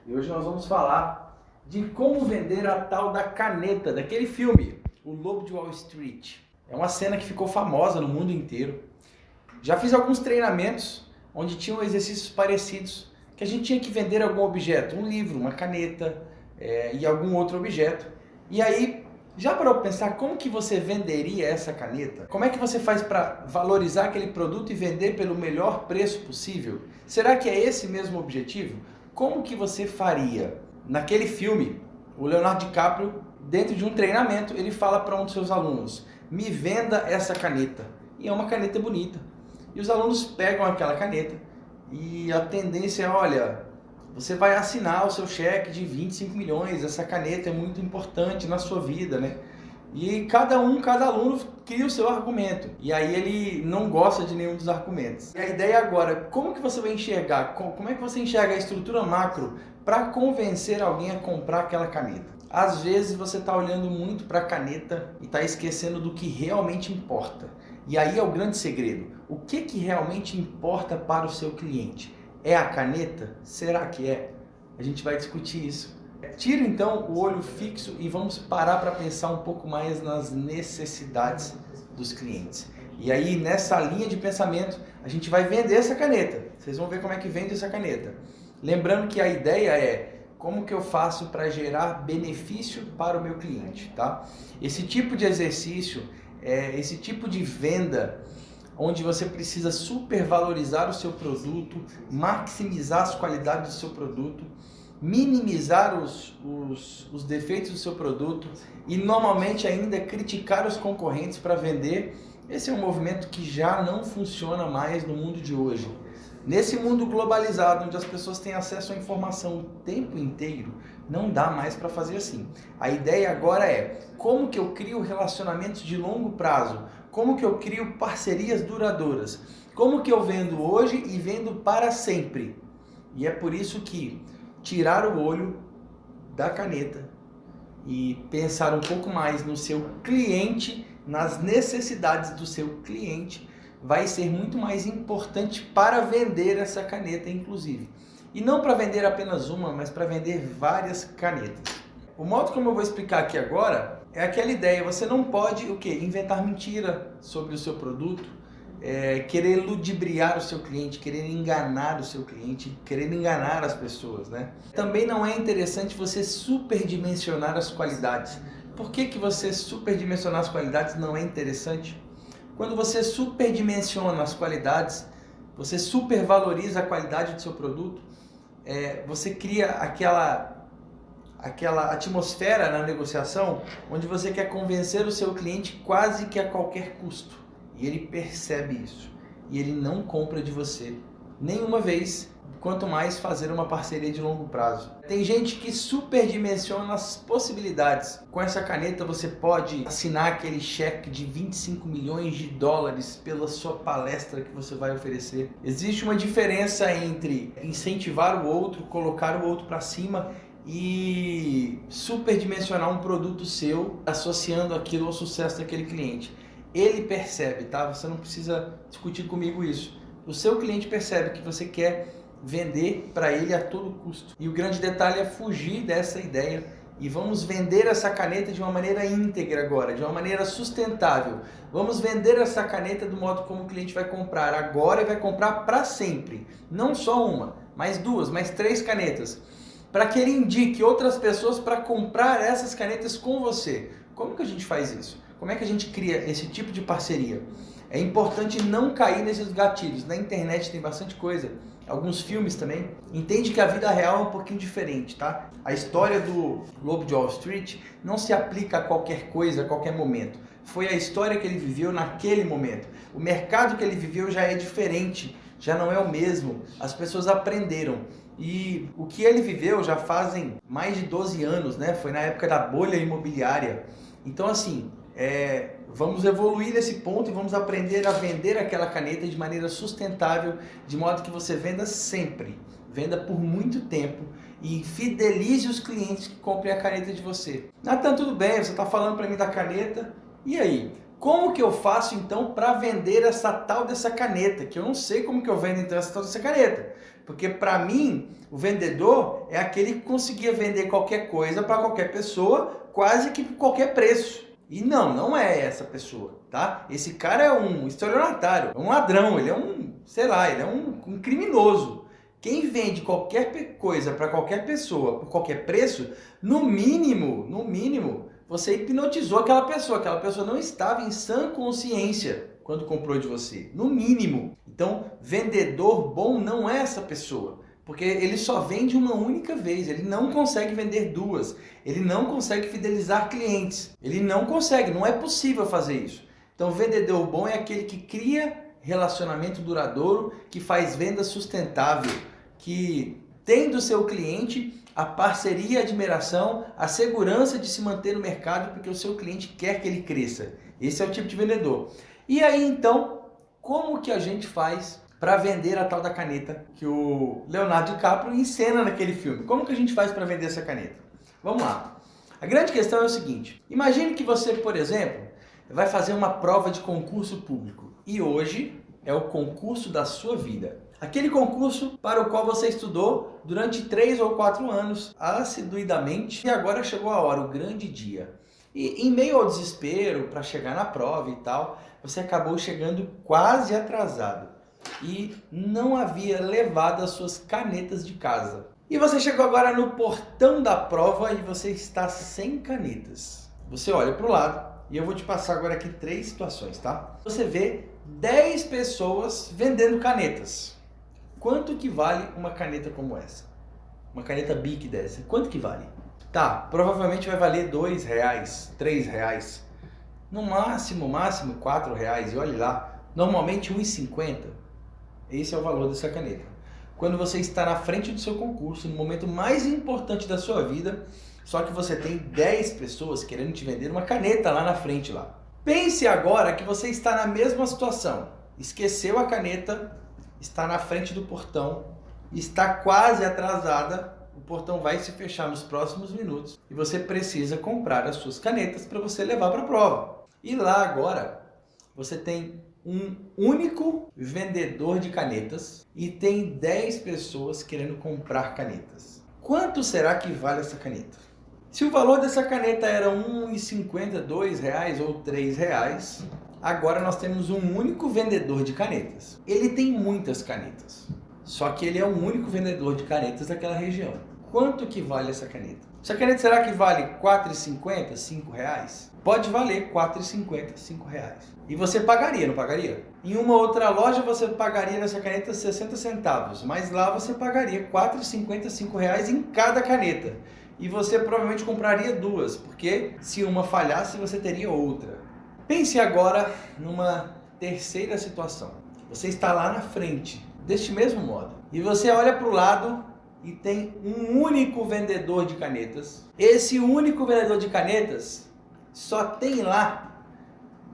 E hoje nós vamos falar de como vender a tal da caneta, daquele filme, O Lobo de Wall Street. É uma cena que ficou famosa no mundo inteiro. Já fiz alguns treinamentos onde tinham exercícios parecidos, que a gente tinha que vender algum objeto, um livro, uma caneta e algum outro objeto. E aí, já parou para pensar como que você venderia essa caneta? Como é que você faz para valorizar aquele produto e vender pelo melhor preço possível? Será que é esse mesmo o objetivo? Como que você faria? Naquele filme, o Leonardo DiCaprio, dentro de um treinamento, ele fala para um dos seus alunos: me venda essa caneta. E é uma caneta bonita. E os alunos pegam aquela caneta e a tendência é, olha, você vai assinar o seu cheque de 25 milhões, essa caneta é muito importante na sua vida, né? E cada aluno cria o seu argumento. E aí ele não gosta de nenhum dos argumentos. E a ideia agora, como que você vai enxergar? Como é que você enxerga a estrutura macro para convencer alguém a comprar aquela caneta? Às vezes você está olhando muito para a caneta e está esquecendo do que realmente importa. E aí é o grande segredo. O que realmente importa para o seu cliente? É a caneta? Será que é? A gente vai discutir isso. Tira então o olho fixo e vamos parar para pensar um pouco mais nas necessidades dos clientes. E aí nessa linha de pensamento a gente vai vender essa caneta. Vocês vão ver como é que vende essa caneta. Lembrando que a ideia é como que eu faço para gerar benefício para o meu cliente, tá? Esse tipo de exercício, esse tipo de venda onde você precisa supervalorizar o seu produto, maximizar as qualidades do seu produto, minimizar os defeitos do seu produto e normalmente ainda criticar os concorrentes para vender. Esse é um movimento que já não funciona mais no mundo de hoje. Nesse mundo globalizado, onde as pessoas têm acesso à informação o tempo inteiro, não dá mais para fazer assim. A ideia agora é como que eu crio relacionamentos de longo prazo, como que eu crio parcerias duradouras, como que eu vendo hoje e vendo para sempre. E é por isso que tirar o olho da caneta e pensar um pouco mais no seu cliente, nas necessidades do seu cliente, vai ser muito mais importante para vender essa caneta, inclusive. E não para vender apenas uma, mas para vender várias canetas. O modo como eu vou explicar aqui agora é aquela ideia: você não pode o quê? Inventar mentira sobre o seu produto, querer ludibriar o seu cliente, querer enganar o seu cliente, querer enganar as pessoas, né? Também não é interessante você superdimensionar as qualidades. Por que você superdimensionar as qualidades não é interessante? Quando você superdimensiona as qualidades, você supervaloriza a qualidade do seu produto, você cria aquela atmosfera na negociação onde você quer convencer o seu cliente quase que a qualquer custo. E ele percebe isso. E ele não compra de você nenhuma vez, quanto mais fazer uma parceria de longo prazo. Tem gente que superdimensiona as possibilidades. Com essa caneta você pode assinar aquele cheque de 25 milhões de dólares pela sua palestra que você vai oferecer. Existe uma diferença entre incentivar o outro, colocar o outro para cima e superdimensionar um produto seu, associando aquilo ao sucesso daquele cliente. Ele percebe, tá? Você não precisa discutir comigo isso. O seu cliente percebe que você quer vender para ele a todo custo. E o grande detalhe é fugir dessa ideia e vamos vender essa caneta de uma maneira íntegra agora, de uma maneira sustentável. Vamos vender essa caneta do modo como o cliente vai comprar agora e vai comprar para sempre. Não só uma, mas duas, mais 3 canetas. Para que ele indique outras pessoas para comprar essas canetas com você. Como que a gente faz isso? Como é que a gente cria esse tipo de parceria? É importante não cair nesses gatilhos. Na internet tem bastante coisa, alguns filmes também. Entende que a vida real é um pouquinho diferente, tá? A história do Lobo de Wall Street não se aplica a qualquer coisa, a qualquer momento. Foi a história que ele viveu naquele momento. O mercado que ele viveu já é diferente, já não é o mesmo. As pessoas aprenderam. E o que ele viveu já fazem mais de 12 anos, né? Foi na época da bolha imobiliária. Então, assim, vamos evoluir nesse ponto e vamos aprender a vender aquela caneta de maneira sustentável, de modo que você venda sempre, venda por muito tempo e fidelize os clientes que comprem a caneta de você. Natan, tudo bem, você está falando para mim da caneta, e aí? Como que eu faço então para vender essa tal dessa caneta? Que eu não sei como que eu vendo então essa tal dessa caneta. Porque para mim, o vendedor é aquele que conseguia vender qualquer coisa para qualquer pessoa, quase que por qualquer preço. E não é essa pessoa, tá? Esse cara é um estelionatário, é um ladrão, ele é um, sei lá, ele é um criminoso. Quem vende qualquer coisa para qualquer pessoa por qualquer preço, no mínimo, você hipnotizou aquela pessoa não estava em sã consciência quando comprou de você, no mínimo. Então, vendedor bom não é essa pessoa, porque ele só vende uma única vez, ele não consegue vender duas, ele não consegue fidelizar clientes, ele não consegue, não é possível fazer isso. Então, vendedor bom é aquele que cria relacionamento duradouro, que faz venda sustentável, que tem do seu cliente a parceria, a admiração, a segurança de se manter no mercado porque o seu cliente quer que ele cresça. Esse é o tipo de vendedor. E aí, então, como que a gente faz para vender a tal da caneta que o Leonardo DiCaprio encena naquele filme? Como que a gente faz para vender essa caneta? Vamos lá. A grande questão é o seguinte. Imagine que você, por exemplo, vai fazer uma prova de concurso público. E hoje é o concurso da sua vida. Aquele concurso para o qual você estudou durante 3 ou 4 anos, assiduidamente, e agora chegou a hora, o grande dia. E em meio ao desespero para chegar na prova e tal, você acabou chegando quase atrasado e não havia levado as suas canetas de casa. E você chegou agora no portão da prova e você está sem canetas. Você olha para o lado e eu vou te passar agora aqui 3 situações, tá? Você vê 10 pessoas vendendo canetas. Quanto que vale uma caneta como essa? Uma caneta Bic dessa, quanto que vale? Tá, provavelmente vai valer R$2, R$3. No máximo R$4. E olhe lá, normalmente R$1,50. Esse é o valor dessa caneta. Quando você está na frente do seu concurso, no momento mais importante da sua vida, só que você tem 10 pessoas querendo te vender uma caneta lá na frente lá. Pense agora que você está na mesma situação. Esqueceu a caneta, está na frente do portão, está quase atrasada, o portão vai se fechar nos próximos minutos e você precisa comprar as suas canetas para você levar para a prova. E lá agora você tem um único vendedor de canetas e tem 10 pessoas querendo comprar canetas. Quanto será que vale essa caneta? Se o valor dessa caneta era R$1,50, R$2 ou R$3, agora nós temos um único vendedor de canetas. Ele tem muitas canetas, só que ele é o único vendedor de canetas daquela região. Quanto que vale essa caneta? Essa caneta será que vale R$4,50, R$5? Pode valer R$4,50, R$5. E você pagaria, não pagaria? Em uma outra loja você pagaria nessa caneta 60 centavos, mas lá você pagaria R$4,50, R$5 em cada caneta. E você provavelmente compraria duas, porque se uma falhasse você teria outra. Pense agora numa terceira situação. Você está lá na frente, deste mesmo modo, e você olha para o lado e tem um único vendedor de canetas. Esse único vendedor de canetas só tem lá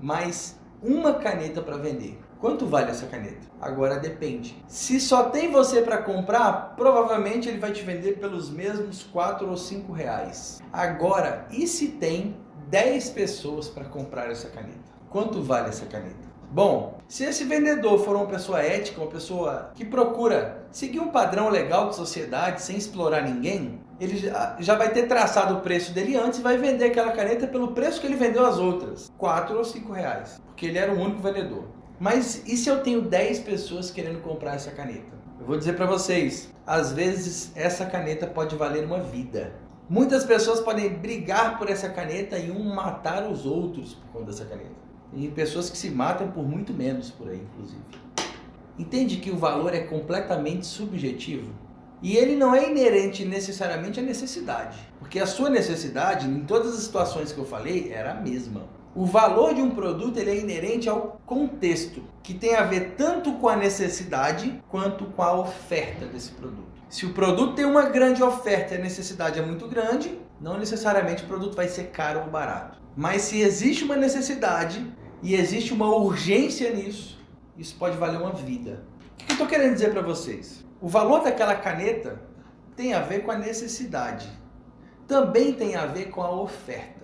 mais uma caneta para vender. Quanto vale essa caneta? Agora depende. Se só tem você para comprar, provavelmente ele vai te vender pelos mesmos R$4 ou R$5. Agora, e se tem 10 pessoas para comprar essa caneta? Quanto vale essa caneta? Bom, se esse vendedor for uma pessoa ética, uma pessoa que procura seguir um padrão legal de sociedade sem explorar ninguém, ele já vai ter traçado o preço dele antes e vai vender aquela caneta pelo preço que ele vendeu as outras, R$4 ou R$5, porque ele era o único vendedor. Mas e se eu tenho 10 pessoas querendo comprar essa caneta? Eu vou dizer para vocês, às vezes essa caneta pode valer uma vida. Muitas pessoas podem brigar por essa caneta e matar os outros por conta dessa caneta. Tem pessoas que se matam por muito menos por aí, inclusive. Entende que o valor é completamente subjetivo? E ele não é inerente necessariamente à necessidade. Porque a sua necessidade, em todas as situações que eu falei, era a mesma. O valor de um produto ele é inerente ao contexto, que tem a ver tanto com a necessidade quanto com a oferta desse produto. Se o produto tem uma grande oferta e a necessidade é muito grande, não necessariamente o produto vai ser caro ou barato. Mas se existe uma necessidade e existe uma urgência nisso, isso pode valer uma vida. O que eu estou querendo dizer para vocês? O valor daquela caneta tem a ver com a necessidade. Também tem a ver com a oferta.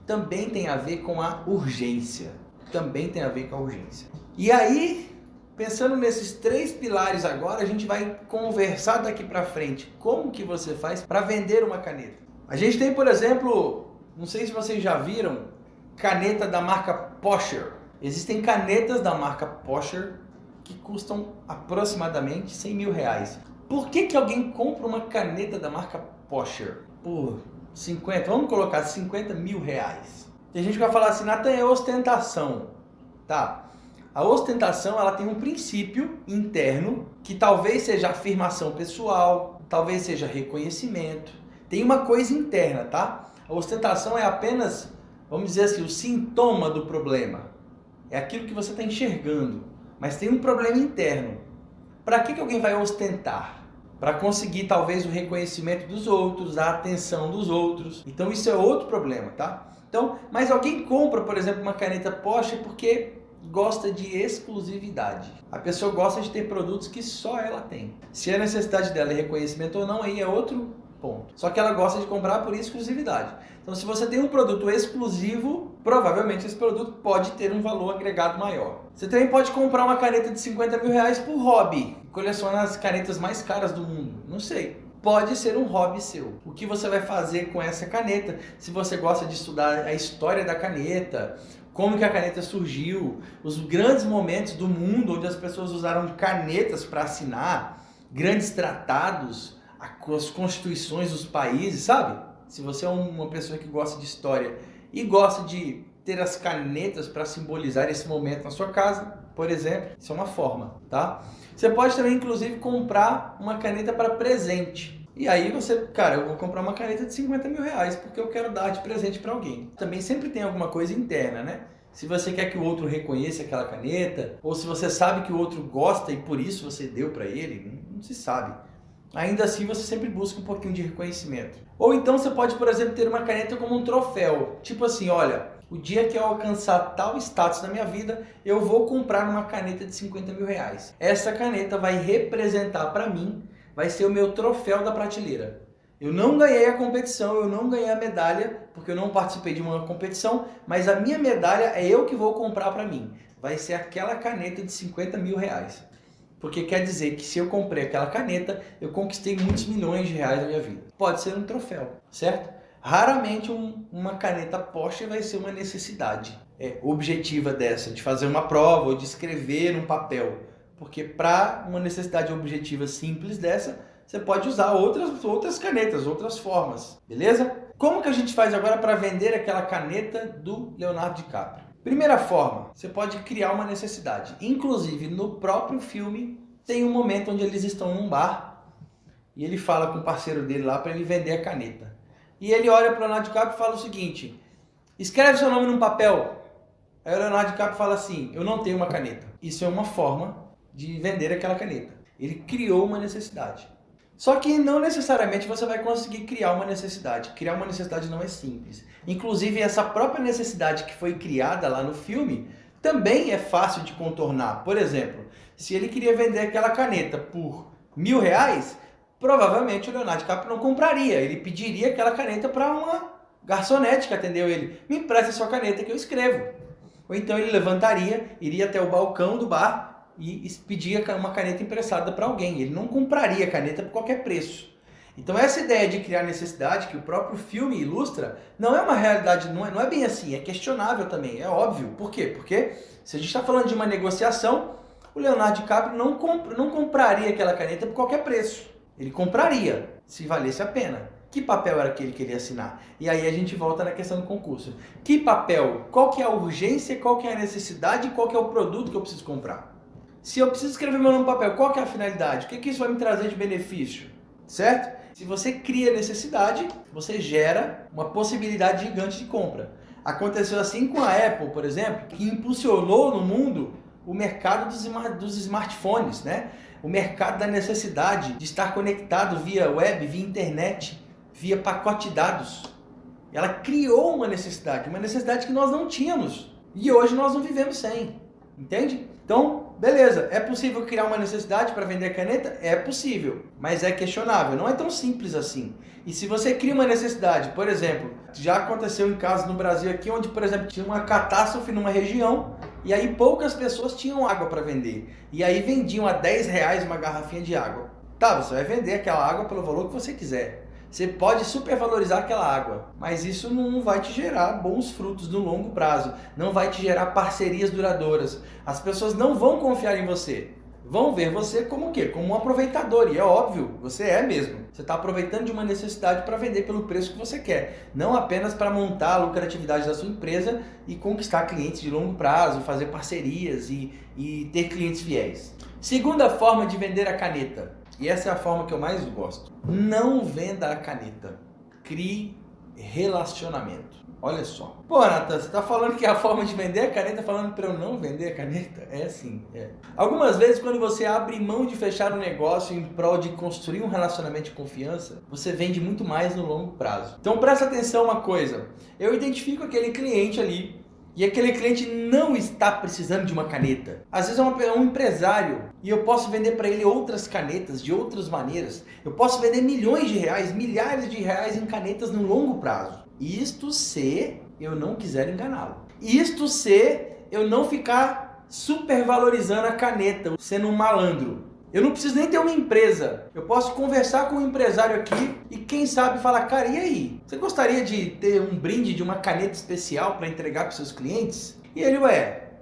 Também tem a ver com a urgência. Também tem a ver com a urgência. E aí, Pensando nesses 3 pilares agora, a gente vai conversar daqui para frente. Como que você faz para vender uma caneta? A gente tem, por exemplo, não sei se vocês já viram, caneta da marca Posher. Existem canetas da marca Posher que custam aproximadamente 100 mil reais. Por que alguém compra uma caneta da marca Posher por 50, vamos colocar 50 mil reais? Tem gente que vai falar assim, Nathan, é ostentação. Tá. A ostentação, ela tem um princípio interno, que talvez seja afirmação pessoal, talvez seja reconhecimento. Tem uma coisa interna, tá? A ostentação é apenas, vamos dizer assim, o sintoma do problema. É aquilo que você está enxergando, mas tem um problema interno. Para que alguém vai ostentar? Para conseguir talvez o reconhecimento dos outros, a atenção dos outros. Então isso é outro problema, tá? Então, mas alguém compra, por exemplo, uma caneta Posher porque gosta de exclusividade. A pessoa gosta de ter produtos que só ela tem. Se a necessidade dela é reconhecimento ou não, aí é outro ponto. Só que ela gosta de comprar por exclusividade. Então, se você tem um produto exclusivo, provavelmente esse produto pode ter um valor agregado maior. Você também pode comprar uma caneta de 50 mil reais por hobby. Coleciona as canetas mais caras do mundo. Não sei. Pode ser um hobby seu. O que você vai fazer com essa caneta? Se você gosta de estudar a história da caneta, como que a caneta surgiu, os grandes momentos do mundo onde as pessoas usaram canetas para assinar, grandes tratados, as constituições dos países, sabe? Se você é uma pessoa que gosta de história e gosta de ter as canetas para simbolizar esse momento na sua casa, por exemplo, isso é uma forma, tá? Você pode também, inclusive, comprar uma caneta para presente. E aí você, cara, eu vou comprar uma caneta de 50 mil reais porque eu quero dar de presente para alguém. Também sempre tem alguma coisa interna, né? Se você quer que o outro reconheça aquela caneta, ou se você sabe que o outro gosta e por isso você deu para ele, não se sabe. Ainda assim, você sempre busca um pouquinho de reconhecimento. Ou então você pode, por exemplo, ter uma caneta como um troféu. Tipo assim, olha, o dia que eu alcançar tal status na minha vida, eu vou comprar uma caneta de 50 mil reais. Essa caneta vai representar para mim, vai ser o meu troféu da prateleira. Eu não ganhei a competição, eu não ganhei a medalha, porque eu não participei de uma competição, mas a minha medalha é eu que vou comprar para mim. Vai ser aquela caneta de 50 mil reais. Porque quer dizer que se eu comprei aquela caneta, eu conquistei muitos milhões de reais na minha vida. Pode ser um troféu, certo? Raramente uma caneta Posher vai ser uma necessidade objetiva dessa, de fazer uma prova ou de escrever num papel. Porque para uma necessidade objetiva simples dessa, você pode usar outras canetas, outras formas, beleza? Como que a gente faz agora para vender aquela caneta do Leonardo DiCaprio? Primeira forma, você pode criar uma necessidade. Inclusive, no próprio filme, tem um momento onde eles estão num bar e ele fala com o parceiro dele lá para ele vender a caneta. E ele olha para o Leonardo DiCaprio e fala o seguinte, escreve seu nome num papel. Aí o Leonardo DiCaprio fala assim, eu não tenho uma caneta. Isso é uma forma de vender aquela caneta. Ele criou uma necessidade. Só que não necessariamente você vai conseguir criar uma necessidade. Criar uma necessidade não é simples. Inclusive, essa própria necessidade que foi criada lá no filme também é fácil de contornar. Por exemplo, se ele queria vender aquela caneta por R$1.000, provavelmente o Leonardo DiCaprio não compraria. Ele pediria aquela caneta para uma garçonete que atendeu ele. Me empresta sua caneta que eu escrevo. Ou então ele levantaria, iria até o balcão do bar e pedia uma caneta emprestada para alguém. Ele não compraria a caneta por qualquer preço. Então essa ideia de criar necessidade, que o próprio filme ilustra, não é uma realidade, não é bem assim, é questionável também, é óbvio. Por quê? Porque se a gente está falando de uma negociação, o Leonardo DiCaprio não compraria aquela caneta por qualquer preço. Ele compraria, se valesse a pena. Que papel era que ele queria assinar? E aí a gente volta na questão do concurso. Que papel? Qual que é a urgência? Qual que é a necessidade? Qual que é o produto que eu preciso comprar? Se eu preciso escrever meu nome no papel, qual que é a finalidade? O que isso vai me trazer de benefício? Certo? Se você cria necessidade, você gera uma possibilidade gigante de compra. Aconteceu assim com a Apple, por exemplo, que impulsionou no mundo o mercado dos smartphones, né? O mercado da necessidade de estar conectado via web, via internet, via pacote de dados. Ela criou uma necessidade que nós não tínhamos. E hoje nós não vivemos sem. Entende? Então, beleza. É possível criar uma necessidade para vender caneta? É possível, mas é questionável. Não é tão simples assim. E se você cria uma necessidade, por exemplo, já aconteceu em casos no Brasil aqui, onde, por exemplo, tinha uma catástrofe numa região E aí poucas pessoas tinham água para vender. E aí vendiam a R$ 10 uma garrafinha de água. Tá, você vai vender aquela água pelo valor que você quiser. Você pode supervalorizar aquela água, mas isso não vai te gerar bons frutos no longo prazo. Não vai te gerar parcerias duradouras. As pessoas não vão confiar em você. Vão ver você como o quê? Como um aproveitador. E é óbvio, você é mesmo. Você está aproveitando de uma necessidade para vender pelo preço que você quer. Não apenas para montar a lucratividade da sua empresa e conquistar clientes de longo prazo, fazer parcerias e ter clientes fiéis. Segunda forma de vender a caneta. E essa é a forma que eu mais gosto. Não venda a caneta. Crie relacionamento. Olha só. Pô, Nathan, você tá falando que é a forma de vender a caneta, falando para eu não vender a caneta? É assim, é. Algumas vezes, quando você abre mão de fechar um negócio em prol de construir um relacionamento de confiança, você vende muito mais no longo prazo. Então presta atenção uma coisa. Eu identifico aquele cliente ali e aquele cliente não está precisando de uma caneta. Às vezes é um empresário e eu posso vender para ele outras canetas de outras maneiras. Eu posso vender milhões de reais, milhares de reais em canetas no longo prazo. Isto se eu não quiser enganá-lo. Isto se eu não ficar supervalorizando a caneta, sendo um malandro. Eu não preciso nem ter uma empresa. Eu posso conversar com um empresário aqui e quem sabe falar, cara, e aí? Você gostaria de ter um brinde de uma caneta especial para entregar para os seus clientes? E ele,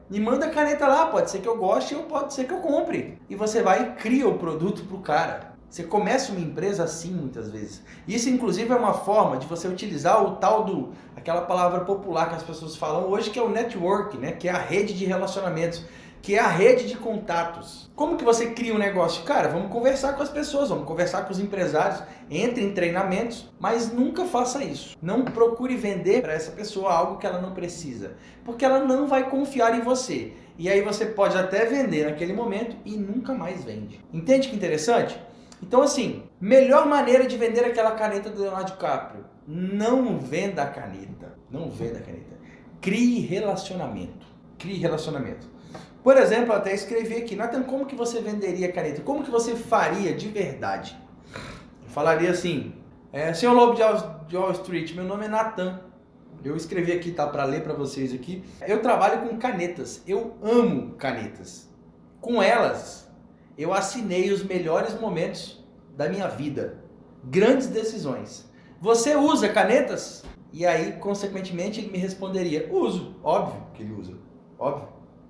me manda a caneta lá, pode ser que eu goste ou pode ser que eu compre. E você vai e cria o produto para o cara. Você começa uma empresa assim muitas vezes. Isso inclusive é uma forma de você utilizar o tal aquela palavra popular que as pessoas falam hoje, que é o network, né? Que é a rede de relacionamentos, que é a rede de contatos. Como que você cria um negócio? Cara, vamos conversar com as pessoas, vamos conversar com os empresários, entre em treinamentos, mas nunca faça isso. Não procure vender para essa pessoa algo que ela não precisa, porque ela não vai confiar em você. E aí você pode até vender naquele momento e nunca mais vende. Entende que interessante? Então assim, melhor maneira de vender aquela caneta do Leonardo DiCaprio, não venda a caneta, não venda a caneta. Crie relacionamento, crie relacionamento. Por exemplo, eu até escrevi aqui, Nathan, como que você venderia a caneta? Como que você faria de verdade? Eu falaria assim, senhor Lobo de Wall Street, meu nome é Nathan. Eu escrevi aqui, tá, para ler para vocês aqui. Eu trabalho com canetas, eu amo canetas. Com elas, eu assinei os melhores momentos da minha vida. Grandes decisões. Você usa canetas? E aí, consequentemente, ele me responderia, uso. Óbvio que ele usa. Óbvio.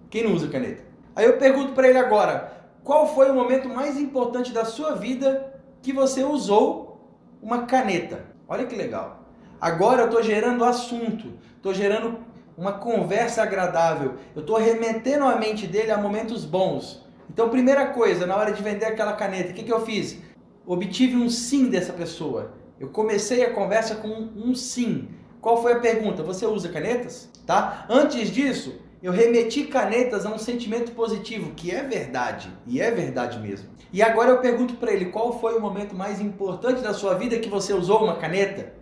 Quem não usa caneta? Aí eu pergunto para ele agora, qual foi o momento mais importante da sua vida que você usou uma caneta? Olha que legal. Agora eu estou gerando assunto, estou gerando uma conversa agradável, eu estou remetendo a mente dele a momentos bons. Então, primeira coisa, na hora de vender aquela caneta, o que eu fiz? Obtive um sim dessa pessoa. Eu comecei a conversa com um sim. Qual foi a pergunta? Você usa canetas? Tá? Antes disso, eu remeti canetas a um sentimento positivo, que é verdade, e é verdade mesmo. E agora eu pergunto para ele, qual foi o momento mais importante da sua vida que você usou uma caneta?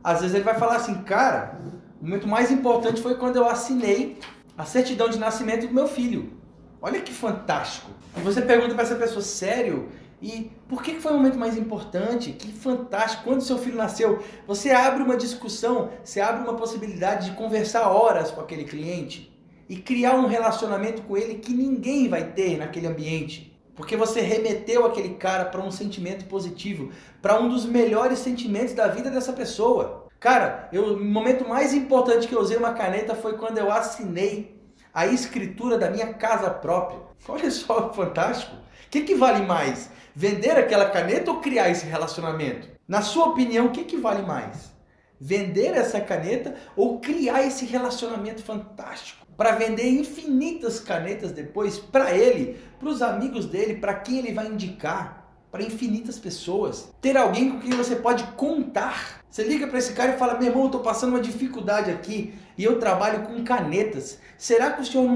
Às vezes ele vai falar assim, cara, o momento mais importante foi quando eu assinei a certidão de nascimento do meu filho. Olha que fantástico. E você pergunta para essa pessoa, sério? E por que foi o momento mais importante? Que fantástico. Quando seu filho nasceu, você abre uma discussão, você abre uma possibilidade de conversar horas com aquele cliente e criar um relacionamento com ele que ninguém vai ter naquele ambiente. Porque você remeteu aquele cara para um sentimento positivo, para um dos melhores sentimentos da vida dessa pessoa. Cara, o momento mais importante que eu usei uma caneta foi quando eu assinei a escritura da minha casa própria. Olha só, fantástico. O que vale mais? Vender aquela caneta ou criar esse relacionamento? Na sua opinião, o que vale mais? Vender essa caneta ou criar esse relacionamento fantástico? Para vender infinitas canetas depois para ele, para os amigos dele, para quem ele vai indicar, para infinitas pessoas. Ter alguém com quem você pode contar. Você liga para esse cara e fala, meu irmão, eu estou passando uma dificuldade aqui e eu trabalho com canetas. Será que o senhor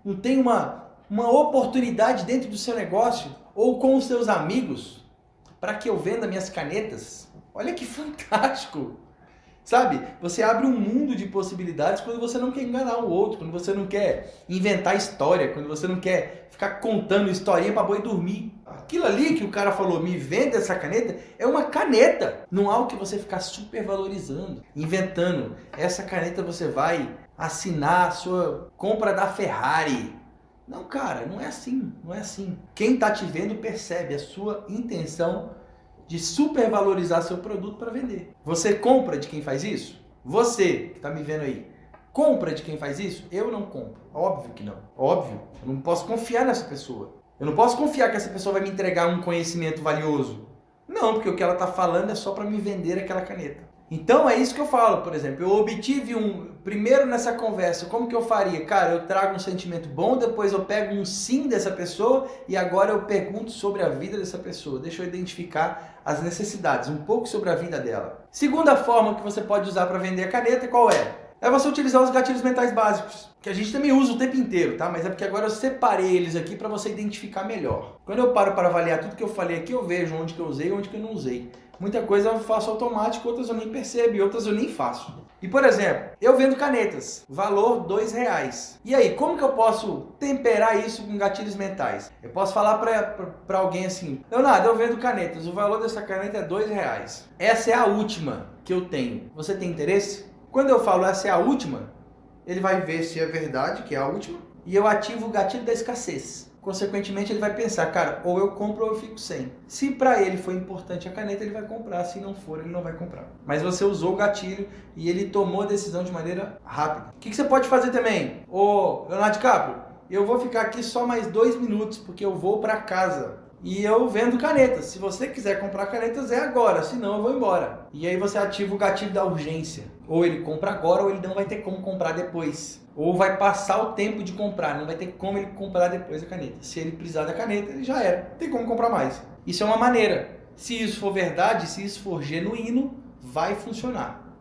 não tem uma oportunidade dentro do seu negócio ou com os seus amigos para que eu venda minhas canetas? Olha que fantástico! Sabe, você abre um mundo de possibilidades quando você não quer enganar o outro, quando você não quer inventar história, quando você não quer ficar contando historinha para boi dormir. Aquilo ali que o cara falou, me venda essa caneta, é uma caneta. Não há o que você ficar supervalorizando, inventando. Essa caneta você vai assinar a sua compra da Ferrari. Não, cara, não é assim, não é assim. Quem tá te vendo percebe a sua intenção de supervalorizar seu produto para vender. Você compra de quem faz isso? Você que tá me vendo aí, compra de quem faz isso? Eu não compro. Óbvio que não. Óbvio. Eu não posso confiar nessa pessoa. Eu não posso confiar que essa pessoa vai me entregar um conhecimento valioso. Não, porque o que ela tá falando é só para me vender aquela caneta. Então é isso que eu falo, por exemplo, eu obtive primeiro nessa conversa, como que eu faria? Cara, eu trago um sentimento bom, depois eu pego um sim dessa pessoa e agora eu pergunto sobre a vida dessa pessoa. Deixa eu identificar as necessidades, um pouco sobre a vida dela. Segunda forma que você pode usar para vender a caneta, qual é? É você utilizar os gatilhos mentais básicos, que a gente também usa o tempo inteiro, tá? Mas é porque agora eu separei eles aqui para você identificar melhor. Quando eu paro para avaliar tudo que eu falei aqui, eu vejo onde que eu usei e onde que eu não usei. Muita coisa eu faço automático, outras eu nem percebo e outras eu nem faço. E por exemplo, eu vendo canetas, valor R$2. E aí, como que eu posso temperar isso com gatilhos mentais? Eu posso falar para alguém assim, Leonardo, eu vendo canetas, o valor dessa caneta é R$2. Essa é a última que eu tenho. Você tem interesse? Quando eu falo essa é a última, ele vai ver se é verdade que é a última e eu ativo o gatilho da escassez. Consequentemente, ele vai pensar, cara, ou eu compro ou eu fico sem. Se para ele for importante a caneta, ele vai comprar. Se não for, ele não vai comprar. Mas você usou o gatilho e ele tomou a decisão de maneira rápida. O que você pode fazer também? Ô, Leonardo DiCaprio, eu vou ficar aqui só mais 2 minutos, porque eu vou para casa. E eu vendo canetas. Se você quiser comprar canetas, é agora. Senão, eu vou embora. E aí você ativa o gatilho da urgência. Ou ele compra agora, ou ele não vai ter como comprar depois. Ou vai passar o tempo de comprar, não vai ter como ele comprar depois a caneta. Se ele precisar da caneta, ele já era, não tem como comprar mais. Isso é uma maneira. Se isso for verdade, se isso for genuíno, vai funcionar.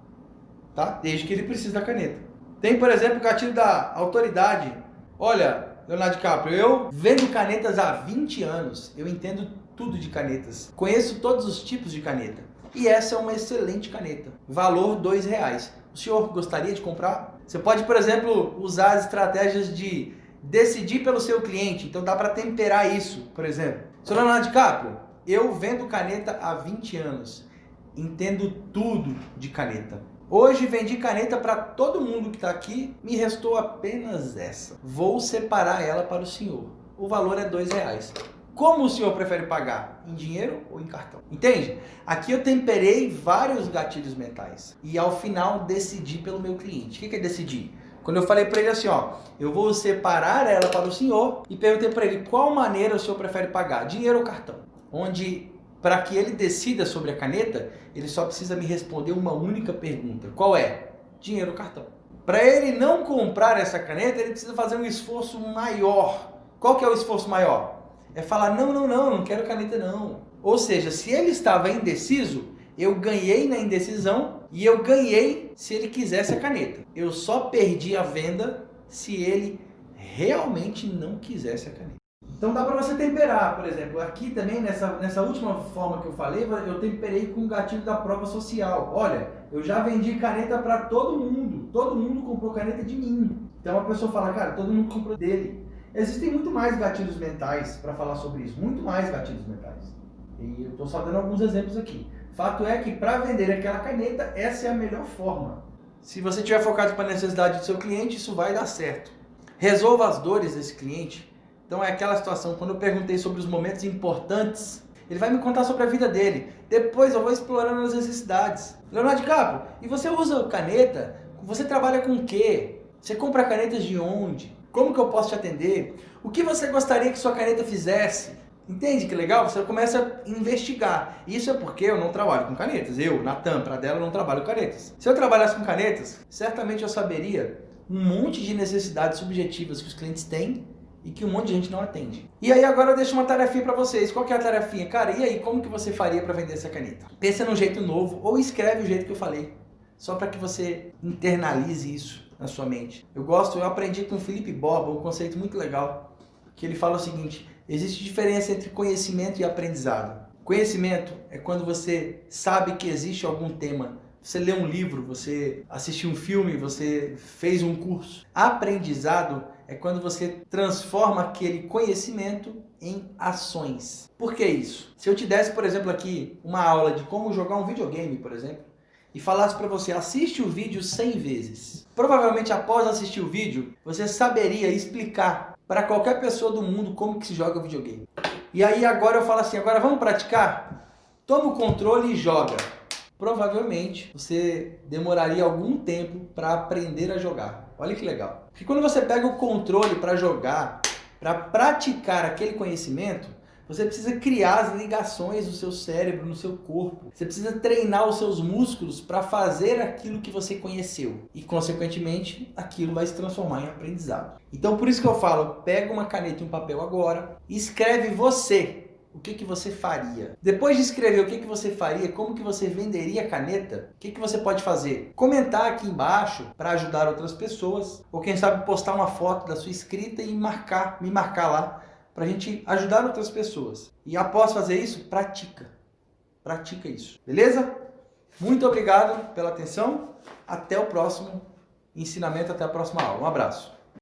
Tá? Desde que ele precise da caneta. Tem, por exemplo, o gatilho da autoridade. Olha, Leonardo DiCaprio, eu vendo canetas há 20 anos. Eu entendo tudo de canetas. Conheço todos os tipos de caneta. E essa é uma excelente caneta. Valor R$2. O senhor gostaria de comprar? Você pode, por exemplo, usar as estratégias de decidir pelo seu cliente. Então dá para temperar isso, por exemplo. Seu Leonardo DiCaprio, eu vendo caneta há 20 anos. Entendo tudo de caneta. Hoje vendi caneta para todo mundo que está aqui. Me restou apenas essa. Vou separar ela para o senhor. O valor é R$2. Como o senhor prefere pagar? Em dinheiro ou em cartão? Entende? Aqui eu temperei vários gatilhos mentais. E ao final decidi pelo meu cliente. O que é decidir? Quando eu falei para ele assim, ó, eu vou separar ela para o senhor e perguntei para ele qual maneira o senhor prefere pagar, dinheiro ou cartão? Onde, para que ele decida sobre a caneta, ele só precisa me responder uma única pergunta. Qual é? Dinheiro ou cartão? Para ele não comprar essa caneta, ele precisa fazer um esforço maior. Qual que é o esforço maior? É falar, não quero caneta não. Ou seja, se ele estava indeciso, eu ganhei na indecisão e eu ganhei se ele quisesse a caneta. Eu só perdi a venda se ele realmente não quisesse a caneta. Então dá para você temperar, por exemplo, aqui também nessa última forma que eu falei, eu temperei com o gatilho da prova social. Olha, eu já vendi caneta para todo mundo comprou caneta de mim. Então a pessoa fala, cara, todo mundo comprou dele. Existem muito mais gatilhos mentais para falar sobre isso, muito mais gatilhos mentais. E eu estou só dando alguns exemplos aqui. Fato é que para vender aquela caneta, essa é a melhor forma. Se você estiver focado para a necessidade do seu cliente, isso vai dar certo. Resolva as dores desse cliente. Então é aquela situação, quando eu perguntei sobre os momentos importantes, ele vai me contar sobre a vida dele. Depois eu vou explorando as necessidades. Leonardo DiCaprio, e você usa caneta? Você trabalha com o quê? Você compra canetas de onde? Como que eu posso te atender? O que você gostaria que sua caneta fizesse? Entende que legal? Você começa a investigar. Isso é porque eu não trabalho com canetas. Eu, Natan, para dela, não trabalho com canetas. Se eu trabalhasse com canetas, certamente eu saberia um monte de necessidades subjetivas que os clientes têm e que um monte de gente não atende. E aí agora eu deixo uma tarefinha para vocês. Qual que é a tarefinha? Cara, e aí, como que você faria para vender essa caneta? Pensa num jeito novo ou escreve o jeito que eu falei. Só para que você internalize isso na sua mente. Eu aprendi com o Felipe Borba um conceito muito legal, que ele fala o seguinte: existe diferença entre conhecimento e aprendizado. Conhecimento é quando você sabe que existe algum tema. Você lê um livro, você assistiu um filme, você fez um curso. Aprendizado é quando você transforma aquele conhecimento em ações. Por que isso? Se eu te desse, por exemplo, aqui uma aula de como jogar um videogame, por exemplo, e falasse para você, assiste o vídeo 100 vezes. Provavelmente após assistir o vídeo, você saberia explicar para qualquer pessoa do mundo como que se joga videogame. E aí agora eu falo assim, agora vamos praticar? Toma o controle e joga. Provavelmente você demoraria algum tempo para aprender a jogar. Olha que legal. Porque quando você pega o controle para jogar, para praticar aquele conhecimento, você precisa criar as ligações do seu cérebro no seu corpo. Você precisa treinar os seus músculos para fazer aquilo que você conheceu. E, consequentemente, aquilo vai se transformar em aprendizado. Então, por isso que eu falo, pega uma caneta e um papel agora e escreve você. O que você faria? Depois de escrever o que você faria, como que você venderia a caneta, o que você pode fazer? Comentar aqui embaixo para ajudar outras pessoas. Ou quem sabe postar uma foto da sua escrita e me marcar lá, para a gente ajudar outras pessoas. E após fazer isso, pratica. Pratica isso. Beleza? Muito obrigado pela atenção. Até o próximo ensinamento, até a próxima aula. Um abraço.